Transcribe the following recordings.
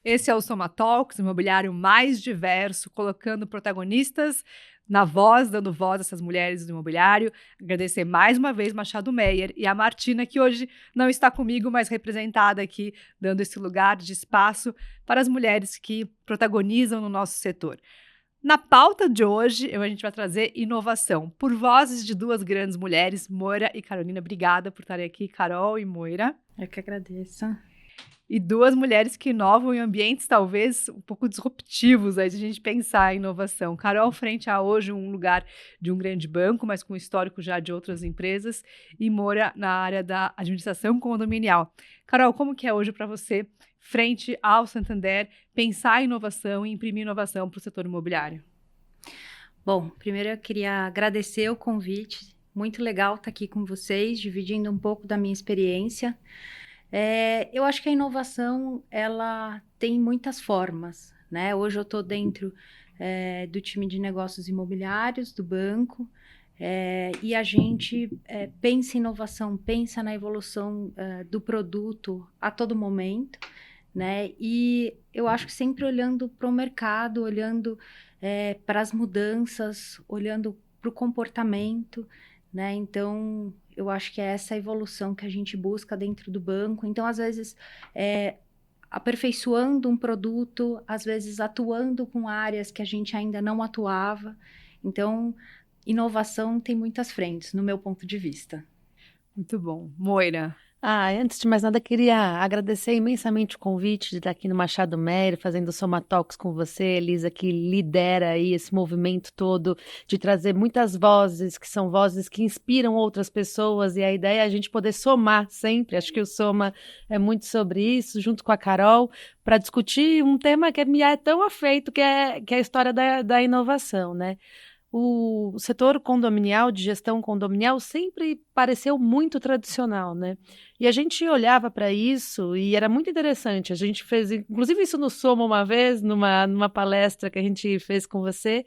Esse é o Soma Talks, o imobiliário mais diverso, colocando protagonistas na voz, dando voz a essas mulheres do imobiliário. Agradecer mais uma vez Machado Meyer e a Martina, que hoje não está comigo, mas representada aqui, dando esse lugar de espaço para as mulheres que protagonizam no nosso setor. Na pauta de hoje, a gente vai trazer inovação, por vozes de duas grandes mulheres, Moira e Carolina. Obrigada por estarem aqui, Carol e Moira. Eu que agradeço. E duas mulheres que inovam em ambientes talvez um pouco disruptivos aí de a gente pensar em inovação. Carol frente a hoje um lugar de um grande banco, mas com histórico já de outras empresas, e Moura na área da administração condominial. Carol, como que é hoje para você, frente ao Santander, pensar em inovação e imprimir inovação para o setor imobiliário? Bom, primeiro eu queria agradecer o convite. Muito legal estar aqui com vocês, dividindo um pouco da minha experiência. Eu acho que a inovação, ela tem muitas formas, né? Hoje eu estou dentro do time de negócios imobiliários, do banco, e a gente pensa em inovação, pensa na evolução do produto a todo momento, né? E eu acho que sempre olhando para o mercado, olhando para as mudanças, olhando para o comportamento, né? Então, eu acho que é essa evolução que a gente busca dentro do banco. Então, às vezes, aperfeiçoando um produto, às vezes atuando com áreas que a gente ainda não atuava. Então, inovação tem muitas frentes, no meu ponto de vista. Muito bom. Moira. Antes de mais nada, queria agradecer imensamente o convite de estar aqui no Machado Meyer, fazendo Soma Talks com você, Elisa, que lidera aí esse movimento todo de trazer muitas vozes, que são vozes que inspiram outras pessoas, e a ideia é a gente poder somar sempre. Acho que o Soma é muito sobre isso, junto com a Carol, para discutir um tema que me é tão afeito, que é a história da inovação, né? O setor condominial, de gestão condominial, sempre pareceu muito tradicional, né? E a gente olhava para isso e era muito interessante. A gente fez, inclusive, isso no Soma uma vez, numa palestra que a gente fez com você.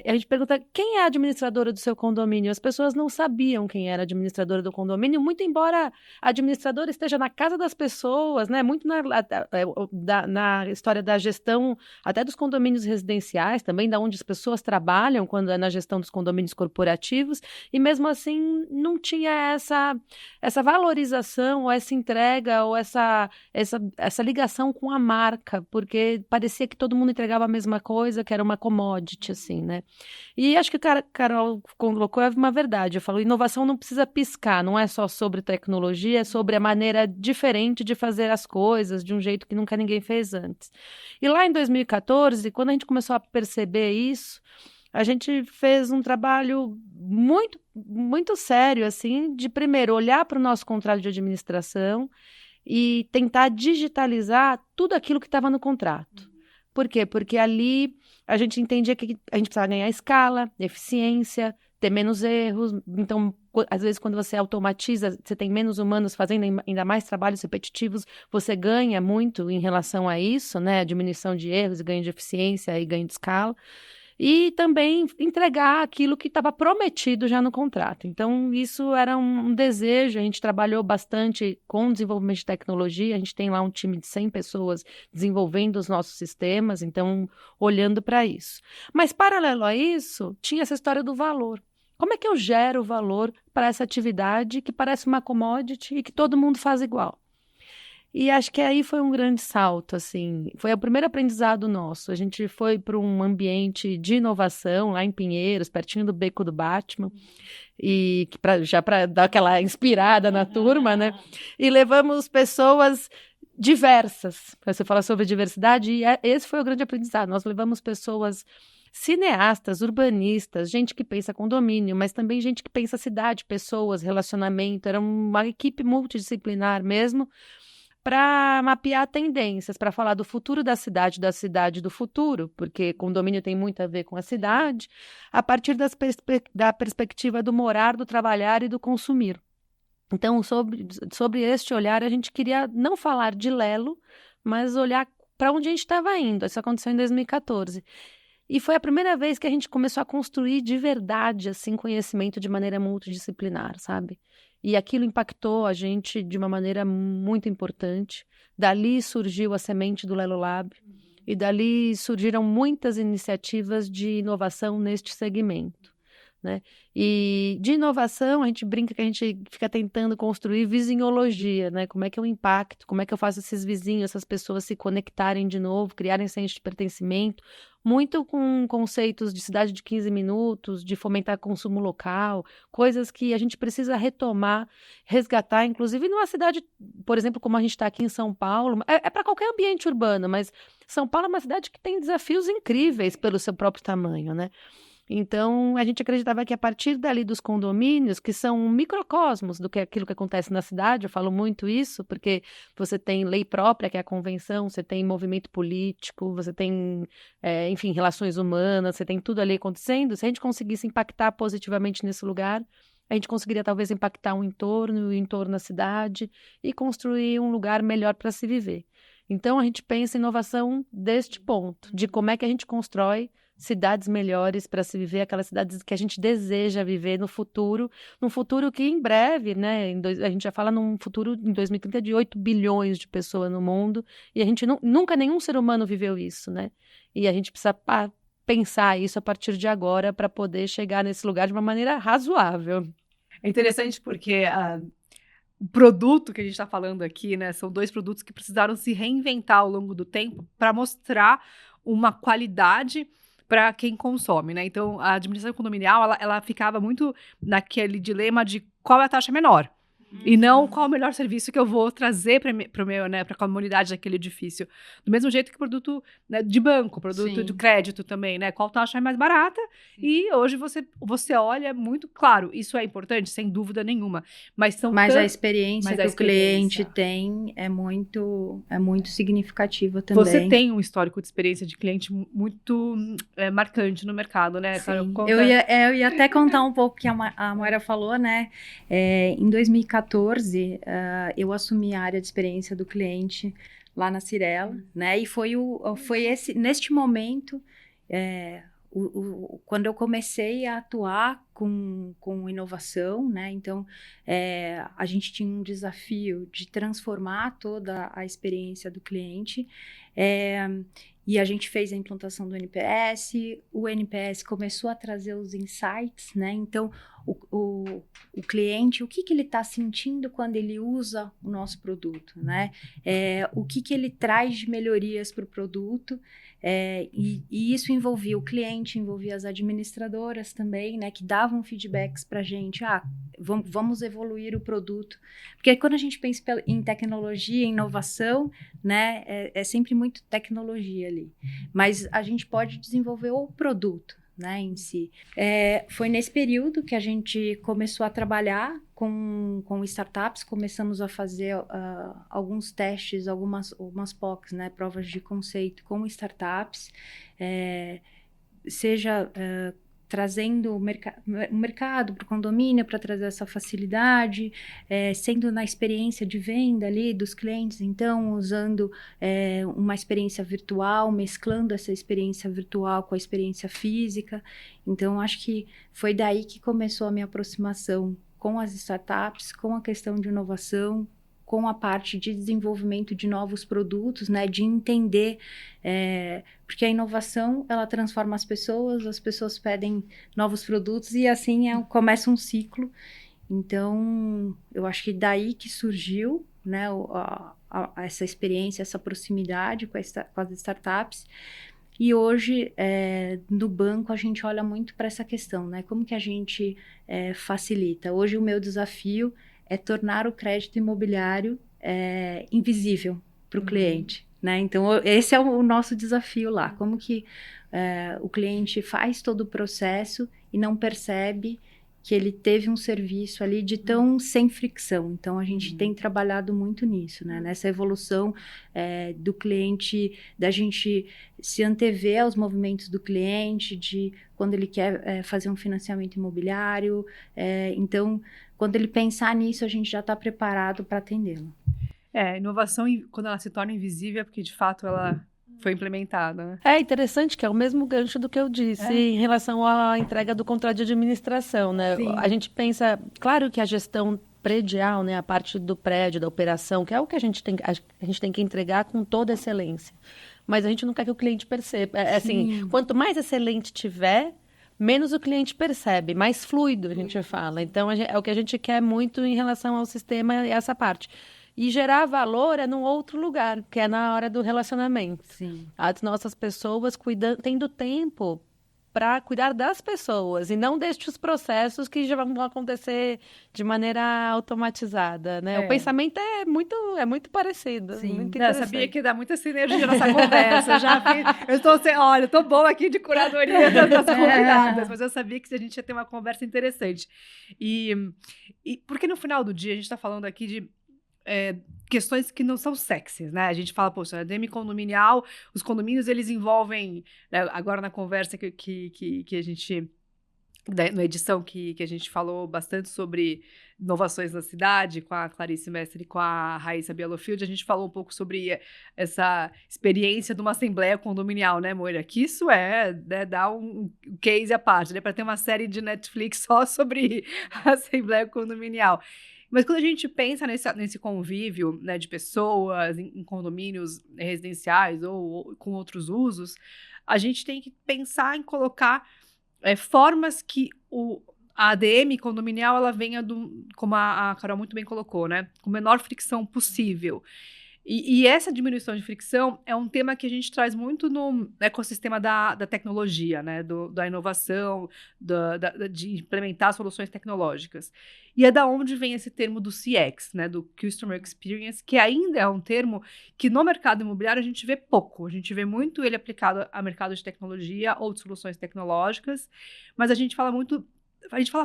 A gente pergunta quem é a administradora do seu condomínio. As pessoas não sabiam quem era a administradora do condomínio, muito embora a administradora esteja na casa das pessoas, né? Muito na história da gestão, até dos condomínios residenciais, também da onde as pessoas trabalham quando é na gestão dos condomínios corporativos, e mesmo assim não tinha essa valorização, ou essa entrega, ou essa ligação com a marca, porque parecia que todo mundo entregava a mesma coisa, que era uma commodity, assim, né? E acho que a Carol colocou uma verdade. Eu falo, inovação não precisa piscar, não é só sobre tecnologia, é sobre a maneira diferente de fazer as coisas, de um jeito que nunca ninguém fez antes. E lá em 2014, quando a gente começou a perceber isso, a gente fez um trabalho muito, muito sério, assim, de primeiro olhar para o nosso contrato de administração e tentar digitalizar tudo aquilo que estava no contrato. Por quê? Porque ali a gente entendia que a gente precisava ganhar escala, eficiência, ter menos erros. Então, às vezes, quando você automatiza, você tem menos humanos fazendo ainda mais trabalhos repetitivos, você ganha muito em relação a isso, né? A diminuição de erros, ganho de eficiência e ganho de escala. E também entregar aquilo que estava prometido já no contrato. Então, isso era um desejo. A gente trabalhou bastante com desenvolvimento de tecnologia. A gente tem lá um time de 100 pessoas desenvolvendo os nossos sistemas, então, olhando para isso. Mas, paralelo a isso, tinha essa história do valor. Como é que eu gero valor para essa atividade que parece uma commodity e que todo mundo faz igual? E acho que aí foi um grande salto, assim, foi o primeiro aprendizado nosso. A gente foi para um ambiente de inovação lá em Pinheiros, pertinho do Beco do Batman, e já para dar aquela inspirada na turma, né? E levamos pessoas diversas. Você fala sobre diversidade, e esse foi o grande aprendizado. Nós levamos pessoas cineastas, urbanistas, gente que pensa condomínio, mas também gente que pensa cidade, pessoas, relacionamento. Era uma equipe multidisciplinar mesmo, para mapear tendências, para falar do futuro da cidade do futuro, porque condomínio tem muito a ver com a cidade, a partir da perspectiva do morar, do trabalhar e do consumir. Então, sobre este olhar, a gente queria não falar de Lelo, mas olhar para onde a gente estava indo. Isso aconteceu em 2014. E foi a primeira vez que a gente começou a construir de verdade, assim, conhecimento de maneira multidisciplinar, sabe? e aquilo impactou a gente de uma maneira muito importante. Dali surgiu a semente do Lelo Lab, e dali surgiram muitas iniciativas de inovação neste segmento, né? E de inovação, a gente brinca que a gente fica tentando construir vizinhologia, né? Como é que eu impacto, como é que eu faço esses vizinhos, essas pessoas se conectarem de novo, criarem senso de pertencimento, muito com conceitos de cidade de 15 minutos, de fomentar consumo local, coisas que a gente precisa retomar, resgatar, inclusive numa cidade, por exemplo, como a gente está aqui em São Paulo, é para qualquer ambiente urbano, mas São Paulo é uma cidade que tem desafios incríveis pelo seu próprio tamanho, né? Então, a gente acreditava que a partir dali dos condomínios, que são um microcosmos do que aquilo que acontece na cidade, eu falo muito isso, porque você tem lei própria, que é a convenção, você tem movimento político, você tem, enfim, relações humanas, você tem tudo ali acontecendo. Se a gente conseguisse impactar positivamente nesse lugar, a gente conseguiria talvez impactar o entorno da cidade e construir um lugar melhor para se viver. Então, a gente pensa em inovação deste ponto, de como é que a gente constrói cidades melhores para se viver, aquelas cidades que a gente deseja viver no futuro, num futuro que em breve, né, a gente já fala num futuro em 2030 de 8 bilhões de pessoas no mundo, e a gente nunca nenhum ser humano viveu isso, né? E a gente precisa pensar isso a partir de agora para poder chegar nesse lugar de uma maneira razoável. É interessante porque o produto que a gente está falando aqui, né, são 2 produtos que precisaram se reinventar ao longo do tempo para mostrar uma qualidade para quem consome, né? Então, a administração condominial, ela ficava muito naquele dilema de qual é a taxa menor. E não qual é o melhor serviço que eu vou trazer para a comunidade daquele edifício. Do mesmo jeito que produto, né, de banco, produto de crédito também, né? Qual taxa é mais barata? Sim. E hoje você olha muito claro, isso é importante, sem dúvida nenhuma. Mas a experiência que o cliente tem é muito significativa também. Você tem um histórico de experiência de cliente muito marcante no mercado, né? Sim. Eu ia até contar um pouco que a Moira falou, né? Em 2014, eu assumi a área de experiência do cliente lá na Cirela, né? E foi neste momento, quando eu comecei a atuar com inovação, né? Então, a gente tinha um desafio de transformar toda a experiência do cliente, e a gente fez a implantação do NPS, o NPS começou a trazer os insights, né? Então, o cliente, o que ele está sentindo quando ele usa o nosso produto, né? O que ele traz de melhorias para o produto, e isso envolvia o cliente, envolvia as administradoras também, né? Que davam feedbacks para a gente, vamos evoluir o produto. Porque quando a gente pensa em tecnologia, em inovação, né? É sempre muito tecnologia ali. Mas a gente pode desenvolver o produto, né, em si. Foi nesse período que a gente começou a trabalhar com startups, começamos a fazer alguns testes, algumas POCs, né, provas de conceito com startups, seja trazendo o mercado para o condomínio para trazer essa facilidade, sendo na experiência de venda ali dos clientes, então usando uma experiência virtual, mesclando essa experiência virtual com a experiência física. Então, acho que foi daí que começou a minha aproximação com as startups, com a questão de inovação, com a parte de desenvolvimento de novos produtos, né, de entender, porque a inovação, ela transforma as pessoas pedem novos produtos e assim começa um ciclo. Então, eu acho que daí que surgiu, né, essa experiência, essa proximidade com as startups. E hoje, no banco, a gente olha muito para essa questão, né, como que a gente facilita. Hoje, o meu desafio é tornar o crédito imobiliário invisível para o cliente, né? Então, esse é o nosso desafio lá. Como que o cliente faz todo o processo e não percebe que ele teve um serviço ali de tão sem fricção. Então, a gente tem trabalhado muito nisso, né? Nessa evolução do cliente, da gente se antever aos movimentos do cliente, de quando ele quer fazer um financiamento imobiliário. Então, quando ele pensar nisso, a gente já está preparado para atendê-lo. Inovação, quando ela se torna invisível, é porque, de fato, ela foi implementada, né? É interessante que é o mesmo gancho do que eu disse em relação à entrega do contrato de administração, né? Sim. A gente pensa, claro que a gestão predial, né, a parte do prédio, da operação, que é o que a gente tem que entregar com toda excelência. Mas a gente não quer que o cliente perceba. Assim, quanto mais excelente tiver, menos o cliente percebe, mais fluido a gente fala. Então, é o que a gente quer muito em relação ao sistema e essa parte. E gerar valor é num outro lugar, que é na hora do relacionamento. Sim. As nossas pessoas tendo tempo para cuidar das pessoas e não destes processos que já vão acontecer de maneira automatizada, né? O pensamento é muito parecido. Sim. Muito Não, sabia que dá muita sinergia nossa conversa. Eu tô boa aqui de curadoria das nossas convidadas, mas eu sabia que a gente ia ter uma conversa interessante. E porque no final do dia a gente está falando aqui de questões que não são sexys, né? A gente fala, poxa, ADM condominial, os condomínios, eles envolvem, né, agora na conversa que a gente, na edição que a gente falou bastante sobre inovações na cidade, com a Clarice Mestre e com a Raíssa Bielofeld, a gente falou um pouco sobre essa experiência de uma assembleia condominial, né, Moira? Que isso né, dá um case à parte, né? Para ter uma série de Netflix só sobre a assembleia condominial. Mas quando a gente pensa nesse convívio, né, de pessoas em condomínios residenciais ou com outros usos, a gente tem que pensar em colocar formas que a ADM condominial ela venha, como a Carol muito bem colocou, né, com menor fricção possível. E essa diminuição de fricção é um tema que a gente traz muito no ecossistema da tecnologia, né? Da inovação, de implementar soluções tecnológicas. E é da onde vem esse termo do CX, né? Do Customer Experience, que ainda é um termo que no mercado imobiliário a gente vê pouco. A gente vê muito ele aplicado a mercado de tecnologia ou de soluções tecnológicas, mas a gente fala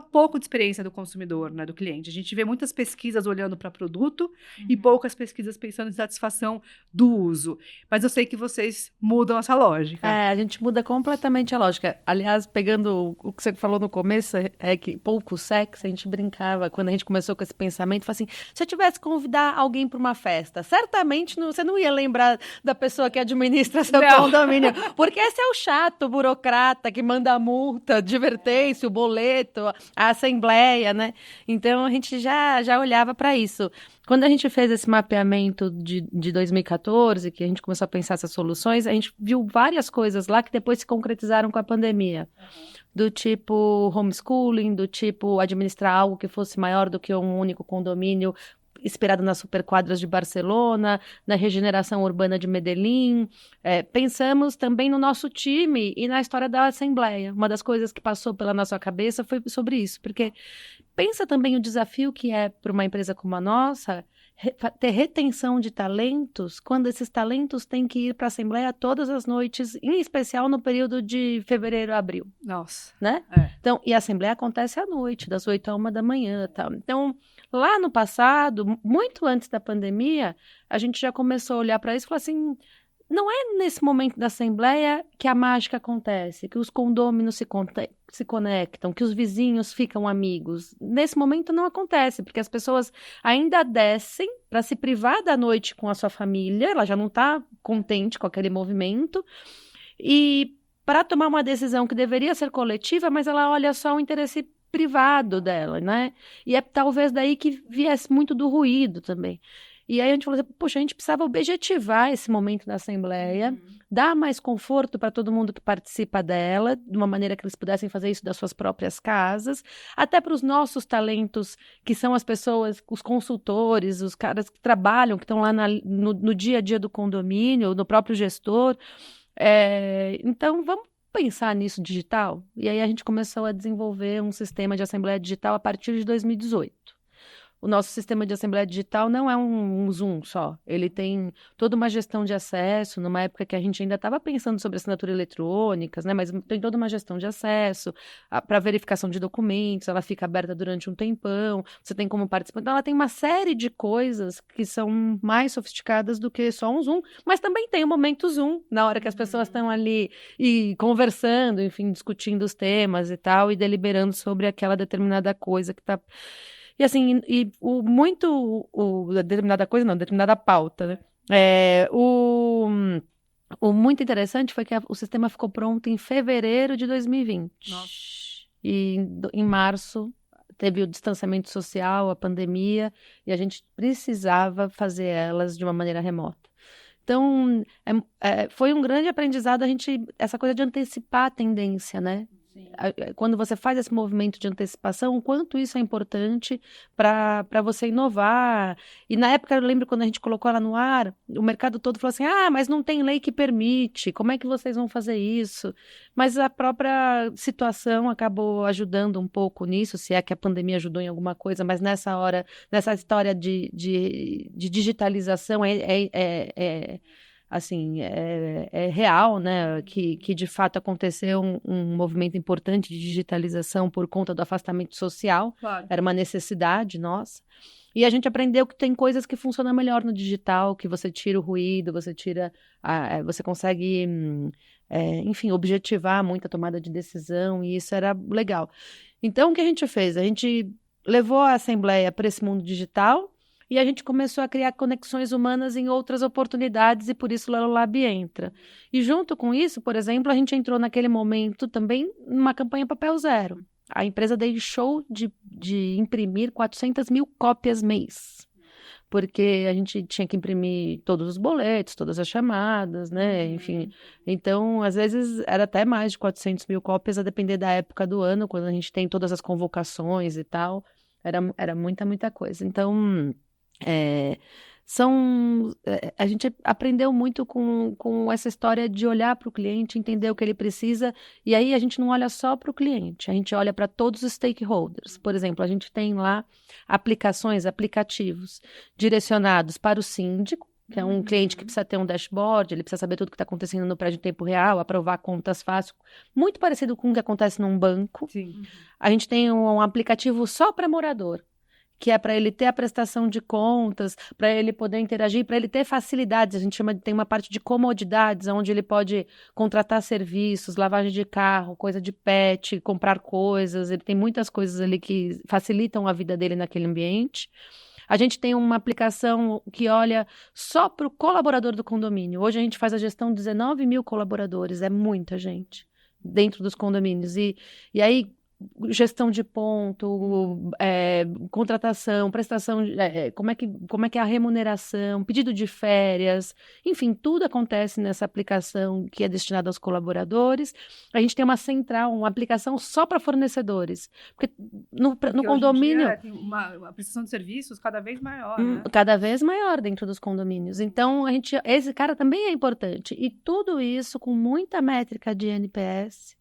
pouco de experiência do consumidor, né, do cliente. A gente vê muitas pesquisas olhando para produto e poucas pesquisas pensando em satisfação do uso. Mas eu sei que vocês mudam essa lógica. A gente muda completamente a lógica. Aliás, pegando o que você falou no começo, que pouco sexo, a gente brincava, quando a gente começou com esse pensamento, falou assim, se eu tivesse que convidar alguém para uma festa, certamente você não ia lembrar da pessoa que administra seu condomínio, porque esse é o chato, o burocrata, que manda a multa, advertência, o boleto, a assembleia, né? Então, a gente já olhava para isso. Quando a gente fez esse mapeamento de 2014, que a gente começou a pensar essas soluções, a gente viu várias coisas lá que depois se concretizaram com a pandemia. Do tipo homeschooling, do tipo administrar algo que fosse maior do que um único condomínio, inspirado nas superquadras de Barcelona, na regeneração urbana de Medellín. Pensamos também no nosso time e na história da Assembleia. Uma das coisas que passou pela nossa cabeça foi sobre isso, porque pensa também o desafio que é para uma empresa como a nossa ter retenção de talentos, quando esses talentos têm que ir para a Assembleia todas as noites, em especial no período de fevereiro a abril. Nossa. Né? Então, e a Assembleia acontece à noite, das 8 à 1 da manhã. Tal. Então, lá no passado, muito antes da pandemia, a gente já começou a olhar para isso e falou assim, não é nesse momento da Assembleia que a mágica acontece, que os condôminos se conectam, que os vizinhos ficam amigos. Nesse momento não acontece, porque as pessoas ainda descem para se privar da noite com a sua família, ela já não está contente com aquele movimento, e para tomar uma decisão que deveria ser coletiva, mas ela olha só o interesse privado dela, né? E é talvez daí que viesse muito do ruído também. E aí a gente falou assim, poxa, a gente precisava objetivar esse momento da Assembleia, dar mais conforto para todo mundo que participa dela, de uma maneira que eles pudessem fazer isso das suas próprias casas, até para os nossos talentos, que são as pessoas, os consultores, os caras que trabalham, que estão lá no dia a dia do condomínio, no próprio gestor. Então, vamos pensar nisso digital? E aí a gente começou a desenvolver um sistema de Assembleia Digital a partir de 2018. O nosso sistema de Assembleia Digital não é um Zoom só. Ele tem toda uma gestão de acesso, numa época que a gente ainda estava pensando sobre assinatura eletrônicas, né? Mas tem toda uma gestão de acesso para verificação de documentos, ela fica aberta durante um tempão, você tem como participar. Então, ela tem uma série de coisas que são mais sofisticadas do que só um Zoom, mas também tem o momento Zoom, na hora que as pessoas estão ali e conversando, enfim, discutindo os temas e tal, e deliberando sobre aquela determinada coisa que está... E assim, determinada coisa não, determinada pauta, né? O muito interessante foi que o sistema ficou pronto em fevereiro de 2020. Nossa. E em março teve o distanciamento social, a pandemia, e a gente precisava fazer elas de uma maneira remota. Então, foi um grande aprendizado essa coisa de antecipar a tendência, né? Quando você faz esse movimento de antecipação, o quanto isso é importante para você inovar. E na época, eu lembro quando a gente colocou ela no ar, o mercado todo falou assim, mas não tem lei que permite, como é que vocês vão fazer isso? Mas a própria situação acabou ajudando um pouco nisso, se é que a pandemia ajudou em alguma coisa, mas nessa hora, nessa história de digitalização, assim, é real, né, que de fato aconteceu um movimento importante de digitalização por conta do afastamento social, Claro. era uma necessidade nossa, e a gente aprendeu que tem coisas que funcionam melhor no digital, que você tira o ruído, você consegue, enfim, objetivar muita tomada de decisão, e isso era legal. Então, o que a gente fez? A gente levou a Assembleia para esse mundo digital, e a gente começou a criar conexões humanas em outras oportunidades e por isso o Lelolab entra. E junto com isso, por exemplo, a gente entrou naquele momento também numa campanha Papel Zero. A empresa deixou de imprimir 400 mil cópias mês, porque a gente tinha que imprimir todos os boletos, todas as chamadas, né? Enfim, então, às vezes, era até mais de 400 mil cópias, a depender da época do ano, quando a gente tem todas as convocações e tal. Era muita coisa. Então... a gente aprendeu muito com essa história de olhar para o cliente, entender o que ele precisa, e aí a gente não olha só para o cliente, a gente olha para todos os stakeholders. Por exemplo, a gente tem lá aplicativos direcionados para o síndico, que é um cliente que precisa ter um dashboard, ele precisa saber tudo o que está acontecendo no prédio em tempo real, aprovar contas fácil, muito parecido com o que acontece num banco. Sim. A gente tem um aplicativo só para morador, que é para ele ter a prestação de contas, para ele poder interagir, para ele ter facilidades. A gente tem uma parte de comodidades, onde ele pode contratar serviços, lavagem de carro, coisa de pet, comprar coisas. Ele tem muitas coisas ali que facilitam a vida dele naquele ambiente. A gente tem uma aplicação que olha só para o colaborador do condomínio. Hoje a gente faz a gestão de 19 mil colaboradores, é muita gente dentro dos condomínios. E aí, gestão de ponto, contratação, prestação, como é que é a remuneração, pedido de férias, enfim, tudo acontece nessa aplicação que é destinada aos colaboradores. A gente tem uma central, uma aplicação só para fornecedores, porque no condomínio... Hoje em dia, tem uma prestação de serviços cada vez maior, né? Cada vez maior dentro dos condomínios. Então, esse cara também é importante. E tudo isso com muita métrica de NPS,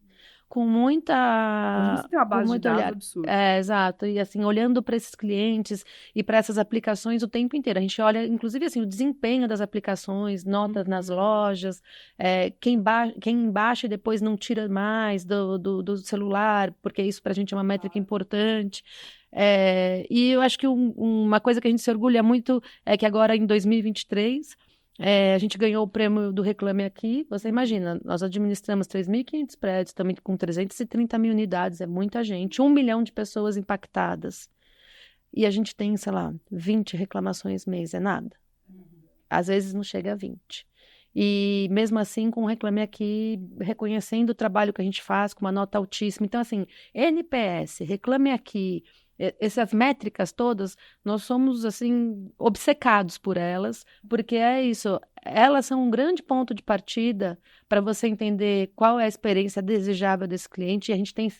com muita... Você tem uma base de dados olhar. absurda. Exato. E assim, olhando para esses clientes e para essas aplicações o tempo inteiro. A gente olha, inclusive, assim, o desempenho das aplicações, notas nas lojas, quem baixa e depois não tira mais do celular, porque isso para a gente é uma métrica importante. E eu acho que uma coisa que a gente se orgulha muito é que agora, em 2023... a gente ganhou o prêmio do Reclame Aqui. Você imagina, nós administramos 3.500 prédios, também com 330 mil unidades, é muita gente, 1 milhão de pessoas impactadas. E a gente tem, sei lá, 20 reclamações mês, é nada. Às vezes não chega a 20. E mesmo assim, com o Reclame Aqui, reconhecendo o trabalho que a gente faz, com uma nota altíssima. Então, assim, NPS, Reclame Aqui, essas métricas todas, nós somos, assim, obcecados por elas, porque é isso, elas são um grande ponto de partida para você entender qual é a experiência desejável desse cliente. E a gente tem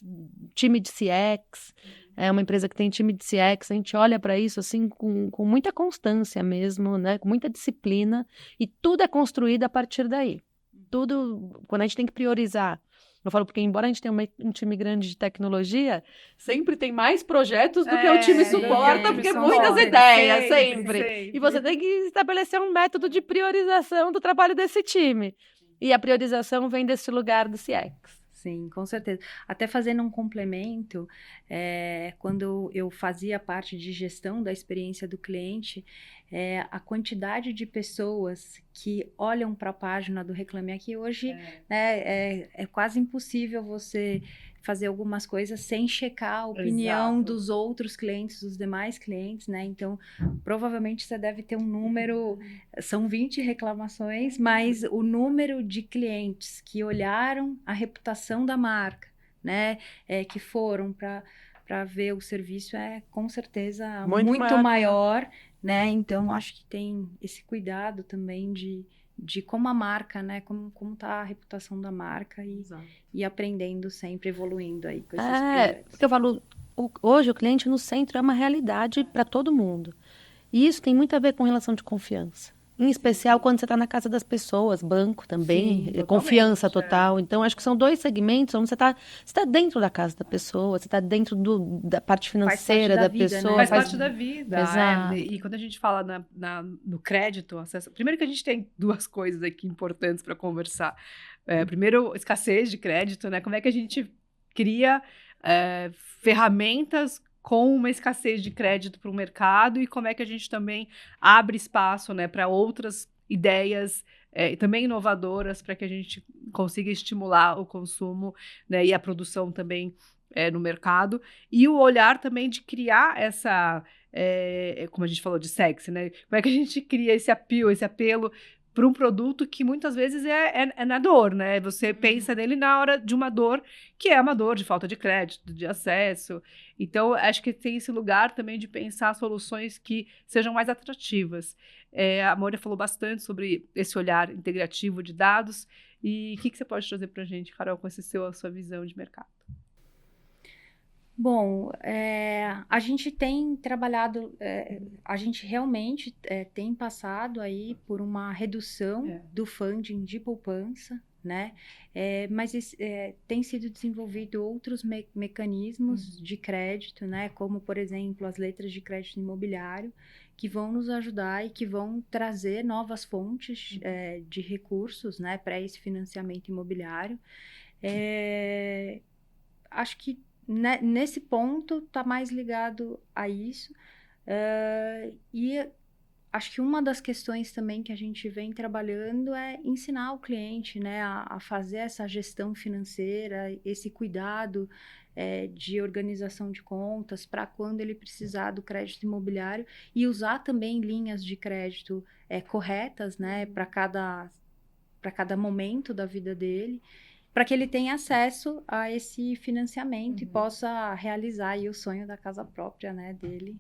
time de CX, é uma empresa que tem time de CX, a gente olha para isso, assim, com muita constância mesmo, né, com muita disciplina, e tudo é construído a partir daí. Tudo, quando a gente tem que priorizar. Eu falo porque, embora a gente tenha um time grande de tecnologia, sempre tem mais projetos do que o time suporta, porque muitas ideias, sempre. E você tem que estabelecer um método de priorização do trabalho desse time. E a priorização vem desse lugar do CX. Sim, com certeza. Até fazendo um complemento, quando eu fazia parte de gestão da experiência do cliente, a quantidade de pessoas que olham para a página do Reclame Aqui hoje, né, é quase impossível você fazer algumas coisas sem checar a opinião dos outros clientes, dos demais clientes, né? Então, provavelmente você deve ter um número, são 20 reclamações, mas o número de clientes que olharam a reputação da marca, né? Que foram para para ver o serviço é com certeza Muito muito maior, maior, né? Então acho que tem esse cuidado também de como a marca, né? Como tá a reputação da marca e aprendendo sempre, evoluindo aí com esses projetos. Porque eu falo, hoje o cliente no centro é uma realidade para todo mundo. E isso tem muito a ver com relação de confiança. Em especial quando você está na casa das pessoas, banco também, Sim, totalmente, confiança total. Então, acho que são 2 segmentos onde você tá dentro da casa da pessoa, você está dentro da parte Faz parte financeira da da vida, né? pessoa. Faz parte da vida. Exato. E quando a gente fala no crédito, acesso... Primeiro que a gente tem 2 coisas aqui importantes para conversar. Primeiro, escassez de crédito, né? Como é que a gente cria ferramentas com uma escassez de crédito para o mercado e como é que a gente também abre espaço, né, para outras ideias também inovadoras para que a gente consiga estimular o consumo, né, e a produção também no mercado. E o olhar também de criar essa, como a gente falou de sexy, né? Como é que a gente cria esse apelo para um produto que muitas vezes é na dor, né? Você pensa nele na hora de uma dor, que é uma dor de falta de crédito, de acesso. Então, acho que tem esse lugar também de pensar soluções que sejam mais atrativas. A Moira falou bastante sobre esse olhar integrativo de dados. E o que você pode trazer para a gente, Carol, com a sua visão de mercado? Bom, a gente tem trabalhado, a gente realmente tem passado aí por uma redução do funding de poupança, né? Mas tem sido desenvolvido outros mecanismos de crédito, né? Como, por exemplo, as letras de crédito imobiliário, que vão nos ajudar e que vão trazer novas fontes de recursos, né? Para esse financiamento imobiliário. Acho que nesse ponto está mais ligado a isso. E acho que uma das questões também que a gente vem trabalhando é ensinar o cliente, né, a fazer essa gestão financeira, esse cuidado de organização de contas para quando ele precisar do crédito imobiliário e usar também linhas de crédito corretas, né, para cada momento da vida dele, para que ele tenha acesso a esse financiamento e possa realizar aí o sonho da casa própria, né, dele.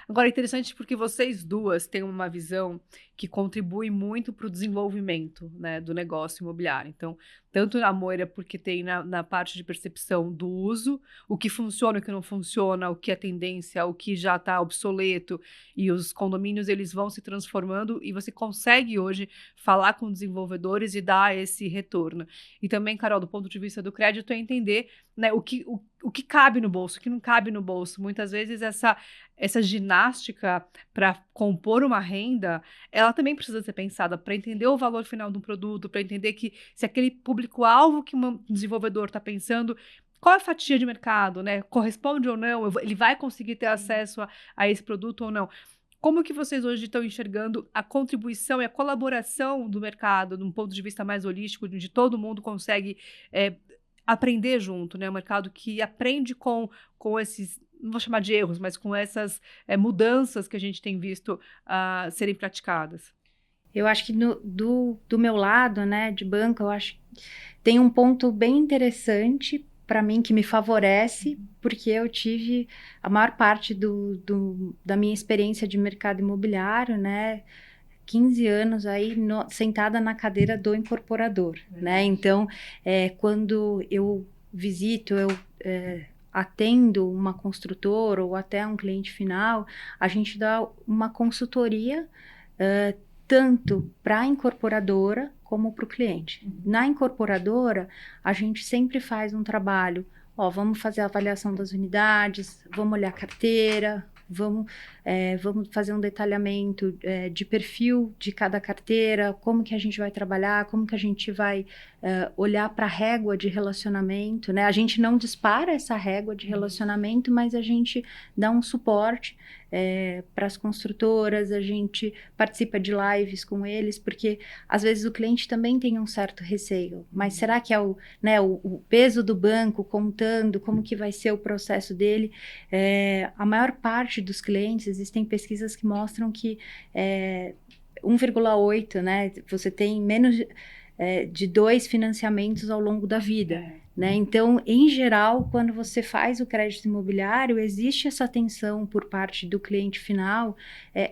Agora, é interessante porque vocês duas têm uma visão que contribui muito para o desenvolvimento, né, do negócio imobiliário. Então, tanto na Moira, porque tem na parte de percepção do uso, o que funciona, o que não funciona, o que é tendência, o que já está obsoleto, e os condomínios eles vão se transformando e você consegue hoje falar com desenvolvedores e dar esse retorno. E também, Carol, do ponto de vista do crédito, é entender, né, o que cabe no bolso, o que não cabe no bolso. Muitas vezes essa ginástica para compor uma renda, ela também precisa ser pensada para entender o valor final do produto, para entender que se aquele público-alvo que um desenvolvedor está pensando, qual é a fatia de mercado, né? Corresponde ou não? Ele vai conseguir ter acesso a esse produto ou não? Como que vocês hoje estão enxergando a contribuição e a colaboração do mercado, de um ponto de vista mais holístico, de todo mundo consegue aprender junto, né? Um mercado que aprende com esses, não vou chamar de erros, mas com essas mudanças que a gente tem visto serem praticadas. Eu acho que do meu lado, né, de banco, eu acho que tem um ponto bem interessante para mim que me favorece, porque eu tive a maior parte da minha experiência de mercado imobiliário, né, 15 anos aí sentada na cadeira do incorporador, né? Então, quando eu visito, eu atendo uma construtora ou até um cliente final, a gente dá uma consultoria tanto para a incorporadora como para o cliente. Na incorporadora, a gente sempre faz um trabalho, vamos fazer a avaliação das unidades, vamos olhar a carteira, vamos fazer um detalhamento de perfil de cada carteira, como que a gente vai trabalhar, como que a gente vai olhar para a régua de relacionamento, né? A gente não dispara essa régua de relacionamento, mas a gente dá um suporte para as construtoras, a gente participa de lives com eles, porque às vezes o cliente também tem um certo receio, mas será que é o peso do banco contando, como que vai ser o processo dele? A maior parte dos clientes, existem pesquisas que mostram que 1,8, né, você tem menos de 2 financiamentos ao longo da vida. né? Então, em geral, quando você faz o crédito imobiliário, existe essa tensão por parte do cliente final,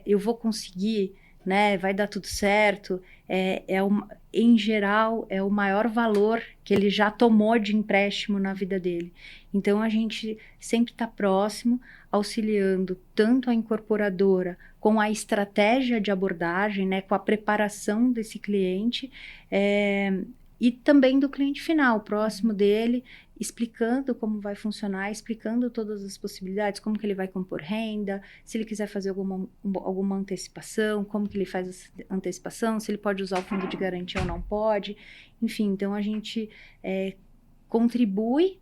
eu vou conseguir, né? Vai dar tudo certo. Em geral, é o maior valor que ele já tomou de empréstimo na vida dele. Então, a gente sempre está próximo, auxiliando tanto a incorporadora com a estratégia de abordagem, né? Com a preparação desse cliente, e também do cliente final, próximo dele, explicando como vai funcionar, explicando todas as possibilidades, como que ele vai compor renda, se ele quiser fazer alguma antecipação, como que ele faz essa antecipação, se ele pode usar o fundo de garantia ou não pode. Enfim, então a gente contribui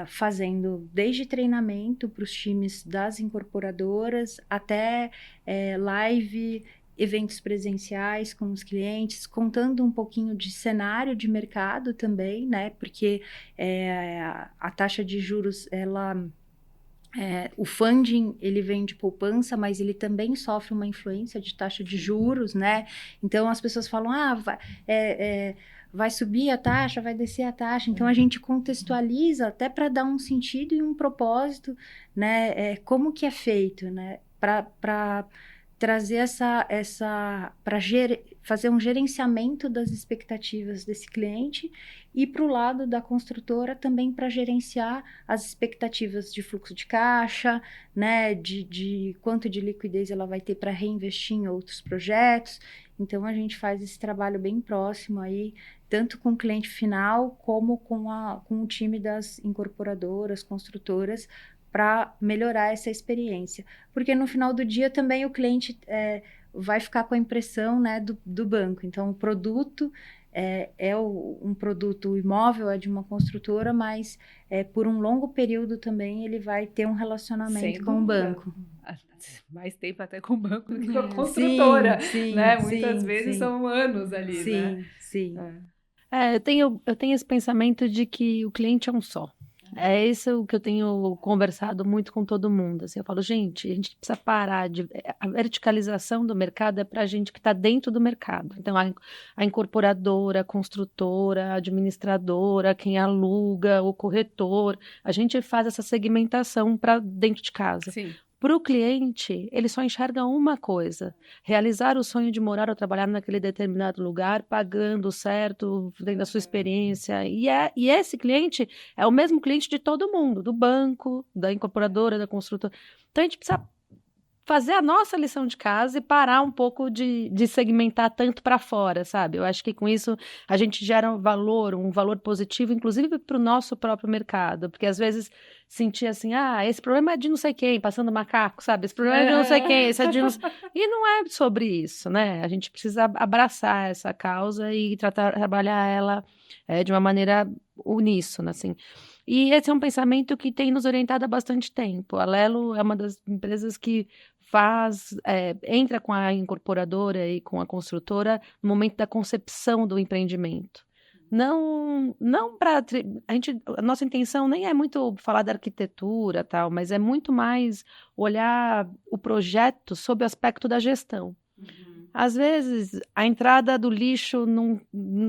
fazendo desde treinamento para os times das incorporadoras até live, eventos presenciais com os clientes, contando um pouquinho de cenário de mercado também, né? Porque a taxa de juros, o funding, ele vem de poupança, mas ele também sofre uma influência de taxa de juros, né? Então, as pessoas falam, vai subir a taxa, vai descer a taxa. Então, a gente contextualiza até para dar um sentido e um propósito, né? Como que é feito, né? Para trazer para fazer um gerenciamento das expectativas desse cliente e para o lado da construtora também para gerenciar as expectativas de fluxo de caixa, né, de quanto de liquidez ela vai ter para reinvestir em outros projetos. Então, a gente faz esse trabalho bem próximo aí, tanto com o cliente final como com o time das incorporadoras, construtoras, para melhorar essa experiência. Porque no final do dia também o cliente vai ficar com a impressão, né, do banco. Então, o produto um produto imóvel, é de uma construtora, mas por um longo período também ele vai ter um relacionamento com o banco. Mais tempo até com o banco do que com a construtora, sim, né? Sim, Muitas vezes sim. São anos ali, né? Sim. Eu tenho esse pensamento de que o cliente é um só. É isso que eu tenho conversado muito com todo mundo. Assim, eu falo, gente, a gente precisa parar a verticalização do mercado é para a gente que está dentro do mercado. Então, a incorporadora, a construtora, a administradora, quem aluga, o corretor, a gente faz essa segmentação para dentro de casa. Sim. Para o cliente, ele só enxerga uma coisa: realizar o sonho de morar ou trabalhar naquele determinado lugar, pagando certo, tendo a sua experiência. E esse cliente é o mesmo cliente de todo mundo, do banco, da incorporadora, da construtora. Então, a gente precisa fazer a nossa lição de casa e parar um pouco de segmentar tanto para fora, sabe? Eu acho que com isso a gente gera um valor positivo, inclusive para o nosso próprio mercado, porque às vezes sentir assim, esse problema é de não sei quem, passando macaco, sabe? Esse problema é de não sei quem, esse é de não... E não é sobre isso, né? A gente precisa abraçar essa causa e trabalhar ela de uma maneira uníssona, assim. E esse é um pensamento que tem nos orientado há bastante tempo. A Lelo é uma das empresas que entra com a incorporadora e com a construtora no momento da concepção do empreendimento. Não para a nossa intenção nem é muito falar da arquitetura, tal, mas é muito mais olhar o projeto sob o aspecto da gestão. Às vezes, a entrada do lixo não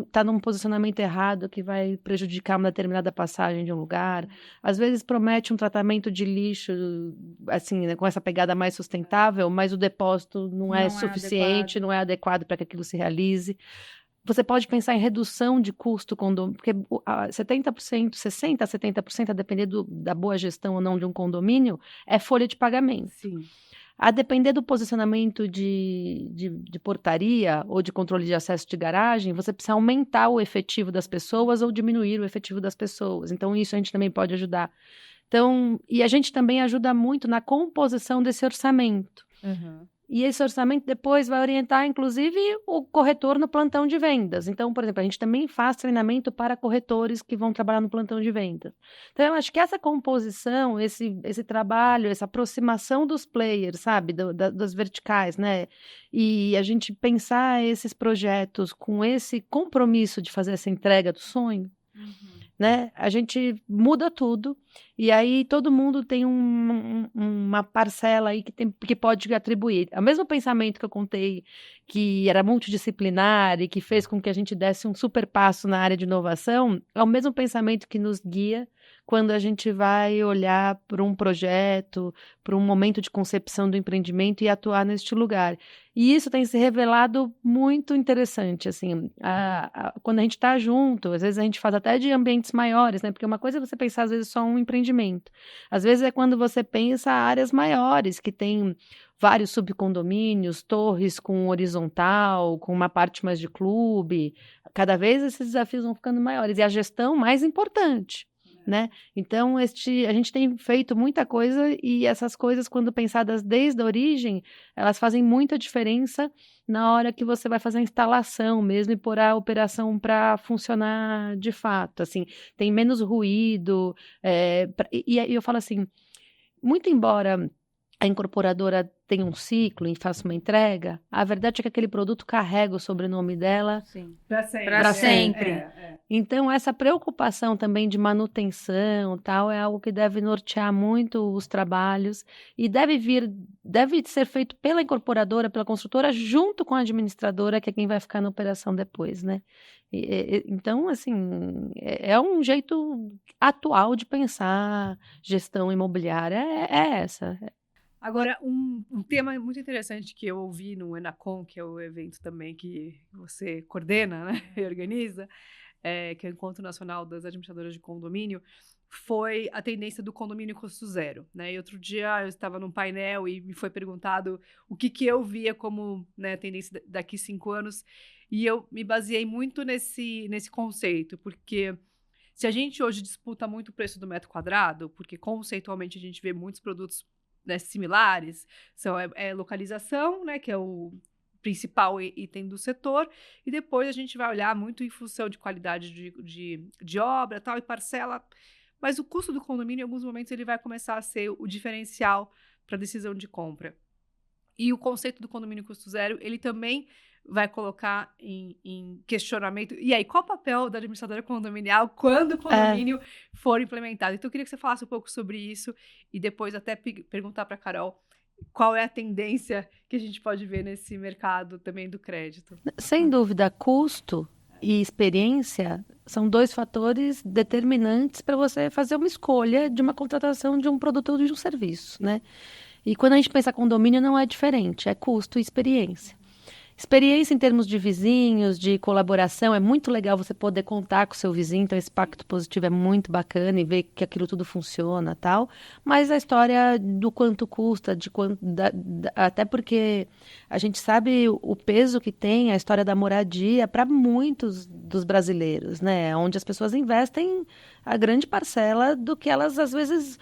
está num posicionamento errado que vai prejudicar uma determinada passagem de um lugar. Às vezes, promete um tratamento de lixo, assim, né, com essa pegada mais sustentável, mas o depósito não é suficiente, não é adequado para que aquilo se realize. Você pode pensar em redução de custo, porque 70%, 60% a 70%, a depender da boa gestão ou não de um condomínio, é folha de pagamento. Sim. A depender do posicionamento de portaria ou de controle de acesso de garagem, você precisa aumentar o efetivo das pessoas ou diminuir o efetivo das pessoas. Então, isso a gente também pode ajudar. Então, e a gente também ajuda muito na composição desse orçamento. Uhum. E esse orçamento depois vai orientar, inclusive, o corretor no plantão de vendas. Então, por exemplo, a gente também faz treinamento para corretores que vão trabalhar no plantão de vendas. Então, eu acho que essa composição, esse trabalho, essa aproximação dos players, sabe, das verticais, né? E a gente pensar esses projetos com esse compromisso de fazer essa entrega do sonho, né? A gente muda tudo e aí todo mundo tem uma parcela aí que pode atribuir. É o mesmo pensamento que eu contei, que era multidisciplinar e que fez com que a gente desse um super passo na área de inovação, é o mesmo pensamento que nos guia quando a gente vai olhar para um projeto, para um momento de concepção do empreendimento e atuar neste lugar. E isso tem se revelado muito interessante, assim, quando a gente está junto, às vezes a gente faz até de ambientes maiores, né? Porque uma coisa é você pensar, às vezes, só um empreendimento. Às vezes é quando você pensa áreas maiores, que tem vários subcondomínios, torres com horizontal, com uma parte mais de clube. Cada vez esses desafios vão ficando maiores. E a gestão mais importante, né? Então, a gente tem feito muita coisa e essas coisas, quando pensadas desde a origem, elas fazem muita diferença na hora que você vai fazer a instalação mesmo e pôr a operação para funcionar de fato. Assim, tem menos ruído. E eu falo assim, muito embora a incorporadora tenha um ciclo e faça uma entrega, a verdade é que aquele produto carrega o sobrenome dela Para sempre. Pra sempre. Então, essa preocupação também de manutenção, tal, é algo que deve nortear muito os trabalhos e deve ser feito pela incorporadora, pela construtora, junto com a administradora, que é quem vai ficar na operação depois, né? Então, assim, é um jeito atual de pensar gestão imobiliária, é essa. Agora, um tema muito interessante que eu ouvi no Enacom, que é o evento também que você coordena, né, e organiza, que é o Encontro Nacional das Administradoras de Condomínio, foi a tendência do condomínio custo zero, né? E outro dia eu estava num painel e me foi perguntado o que eu via como, né, tendência daqui 5 anos, e eu me baseei muito nesse conceito, porque se a gente hoje disputa muito o preço do metro quadrado, porque conceitualmente a gente vê muitos produtos, né, similares, são localização, né, que é o principal item do setor, e depois a gente vai olhar muito em função de qualidade de obra, tal, e parcela, mas o custo do condomínio, em alguns momentos, ele vai começar a ser o diferencial para a decisão de compra. E o conceito do condomínio custo zero, ele também vai colocar em questionamento. E aí, qual o papel da administradora condominial quando o condomínio for implementado? Então, eu queria que você falasse um pouco sobre isso e depois até perguntar para a Carol qual é a tendência que a gente pode ver nesse mercado também do crédito. Sem dúvida, custo e experiência são 2 fatores determinantes para você fazer uma escolha de uma contratação de um produto ou de um serviço, né? E quando a gente pensa condomínio, não é diferente, é custo e experiência. Experiência em termos de vizinhos, de colaboração, é muito legal você poder contar com o seu vizinho, então esse pacto positivo é muito bacana e ver que aquilo tudo funciona, tal. Mas a história do quanto custa, até porque a gente sabe o peso que tem a história da moradia para muitos dos brasileiros, né? Onde as pessoas investem a grande parcela do que elas às vezes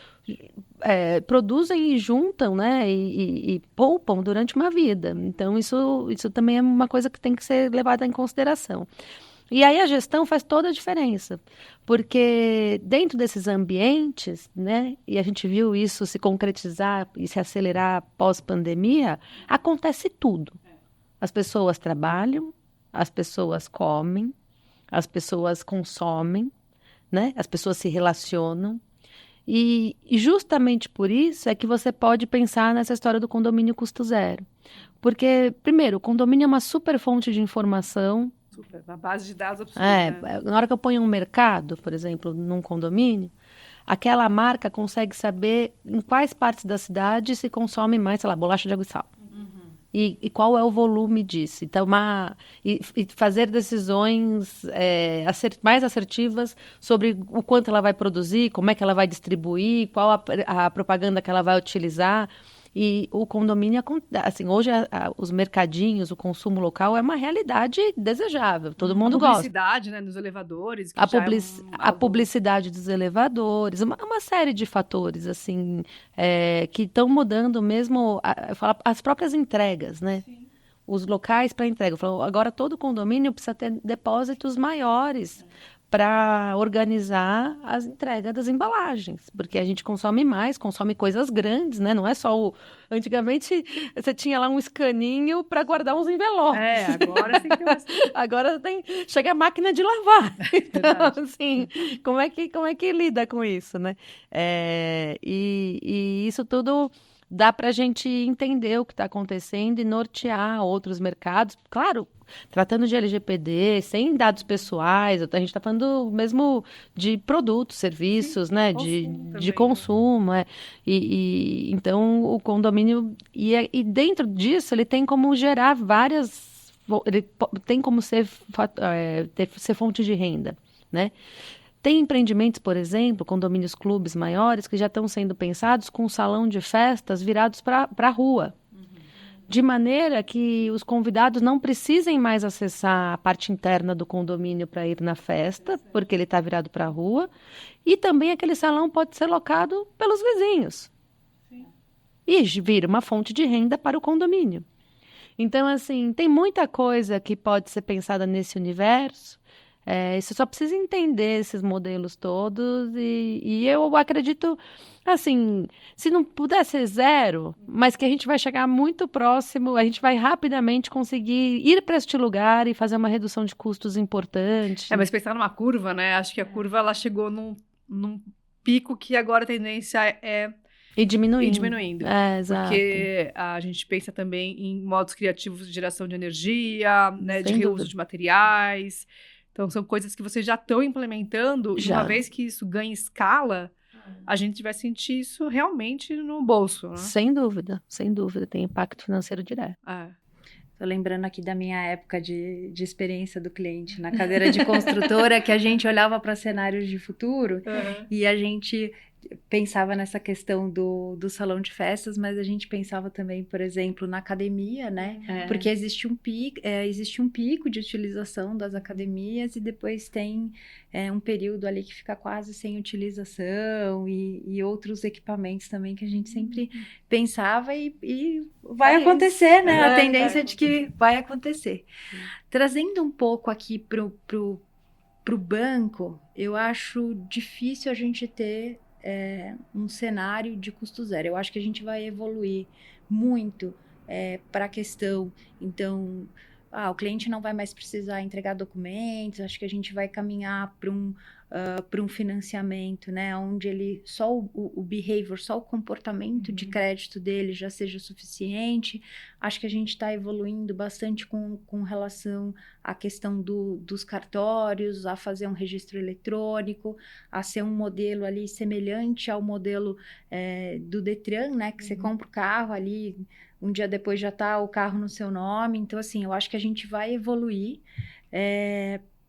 produzem e juntam, né, e poupam durante uma vida. Então, isso também é uma coisa que tem que ser levada em consideração. E aí a gestão faz toda a diferença, porque dentro desses ambientes, né, e a gente viu isso se concretizar e se acelerar pós-pandemia, acontece tudo. As pessoas trabalham, as pessoas comem, as pessoas consomem, né, as pessoas se relacionam. E justamente por isso é que você pode pensar nessa história do condomínio custo zero. Porque, primeiro, o condomínio é uma super fonte de informação. Super, uma base de dados absurda. Né? Na hora que eu ponho um mercado, por exemplo, num condomínio, aquela marca consegue saber em quais partes da cidade se consome mais, sei lá, bolacha de água e sal. E qual é o volume disso. Então, e fazer decisões mais assertivas sobre o quanto ela vai produzir, como é que ela vai distribuir, qual a propaganda que ela vai utilizar. E o condomínio, assim, hoje os mercadinhos, o consumo local é uma realidade desejável, todo mundo gosta. A publicidade, né, nos elevadores. A publicidade dos elevadores, uma série de fatores, assim, que estão mudando mesmo, eu falo, as próprias entregas, né? Sim. Os locais para entrega. Eu falo, agora todo condomínio precisa ter depósitos maiores para organizar as entregas das embalagens, porque a gente consome mais, consome coisas grandes, né? Não é só o... Antigamente você tinha lá um escaninho para guardar uns envelopes. Agora tem que ter Agora chega a máquina de lavar. Então, Verdade. assim, como é que lida com isso, né? E isso tudo dá para a gente entender o que está acontecendo e nortear outros mercados. Claro, tratando de LGPD, sem dados pessoais, a gente está falando mesmo de produtos, serviços, né? De consumo. Então, o condomínio... E dentro disso, ele tem como gerar várias... Ele tem como ser fonte de renda, né? Tem empreendimentos, por exemplo, condomínios clubes maiores, que já estão sendo pensados com um salão de festas virados para a rua. De maneira que os convidados não precisem mais acessar a parte interna do condomínio para ir na festa, porque ele está virado para a rua. E também aquele salão pode ser locado pelos vizinhos. Sim. E vira uma fonte de renda para o condomínio. Então, assim, tem muita coisa que pode ser pensada nesse universo. Você só precisa entender esses modelos todos e eu acredito, assim, se não puder ser zero, mas que a gente vai chegar muito próximo, a gente vai rapidamente conseguir ir para este lugar e fazer uma redução de custos importante. Mas pensar numa curva, né? Acho que a curva ela chegou num pico que agora a tendência é ir diminuindo. Exato. Porque a gente pensa também em modos criativos de geração de energia, né, de reuso de materiais. Então, são coisas que vocês já estão implementando. E uma vez que isso ganha escala, a gente vai sentir isso realmente no bolso. Né? Sem dúvida. Tem impacto financeiro direto. Tô lembrando aqui da minha época de experiência do cliente na cadeira de construtora, que a gente olhava para cenários de futuro e a gente pensava nessa questão do salão de festas, mas a gente pensava também, por exemplo, na academia, né? Porque existe um pico de utilização das academias e depois tem um período ali que fica quase sem utilização e outros equipamentos também que a gente sempre pensava e vai acontecer, né? A tendência de que vai acontecer. Trazendo um pouco aqui pro banco, eu acho difícil a gente ter um cenário de custo zero. Eu acho que a gente vai evoluir muito para a questão, então, o cliente não vai mais precisar entregar documentos, acho que a gente vai caminhar para um financiamento, né, onde só o behavior, só o comportamento de crédito dele já seja suficiente. Acho que a gente está evoluindo bastante com relação à questão dos cartórios, a fazer um registro eletrônico, a ser um modelo ali semelhante ao modelo do Detran, né, que você compra o carro ali, um dia depois já está o carro no seu nome. Então, assim, eu acho que a gente vai evoluir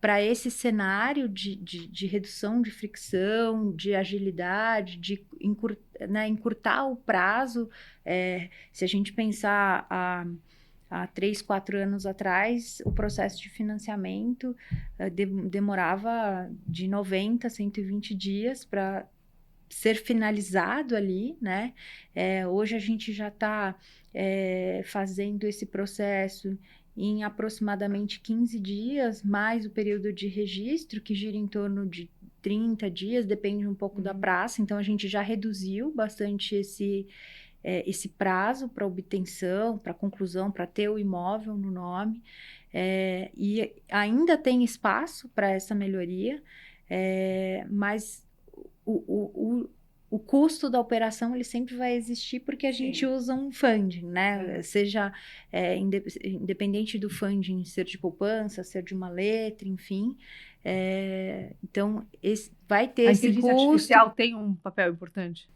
para esse cenário de redução de fricção, de agilidade, de encurtar o prazo. Se a gente pensar há 3, 4 anos atrás, o processo de financiamento demorava de 90 a 120 dias para ser finalizado ali, né? Hoje a gente já está fazendo esse processo em aproximadamente 15 dias, mais o período de registro, que gira em torno de 30 dias, depende um pouco da praça. Então, a gente já reduziu bastante esse prazo para obtenção, para conclusão, para ter o imóvel no nome. E ainda tem espaço para essa melhoria, mas o custo da operação ele sempre vai existir porque a gente usa um funding, né? Seja independente do funding ser de poupança, ser de uma letra, enfim. Então, vai ter esse custo. A inteligência artificial tem um papel importante?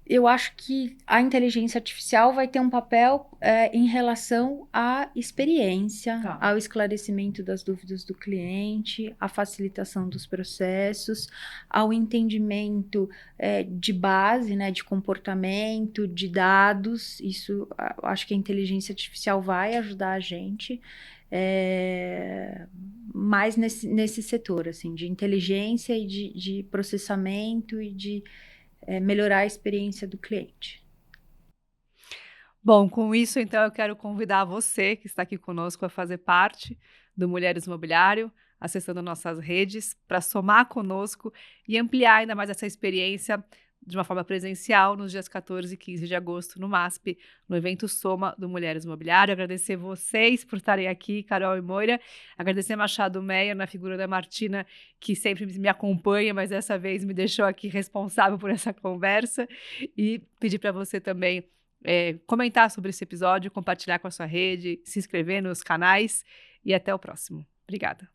Eu acho que a inteligência artificial vai ter um papel em relação à experiência, ao esclarecimento das dúvidas do cliente, à facilitação dos processos, ao entendimento de base, né, de comportamento, de dados. Isso, acho que a inteligência artificial vai ajudar a gente mais nesse setor, assim, de inteligência e de processamento e de melhorar a experiência do cliente. Bom, com isso, então, eu quero convidar você que está aqui conosco a fazer parte do Mulheres Imobiliário. acessando nossas redes para somar conosco e ampliar ainda mais essa experiência de uma forma presencial nos dias 14 e 15 de agosto no MASP, no evento Soma do Mulheres Imobiliário. Agradecer vocês por estarem aqui, Carol e Moira. Agradecer Machado Meyer na figura da Martina, que sempre me acompanha, mas dessa vez me deixou aqui responsável por essa conversa. E pedir para você também comentar sobre esse episódio, compartilhar com a sua rede, se inscrever nos canais e até o próximo. Obrigada.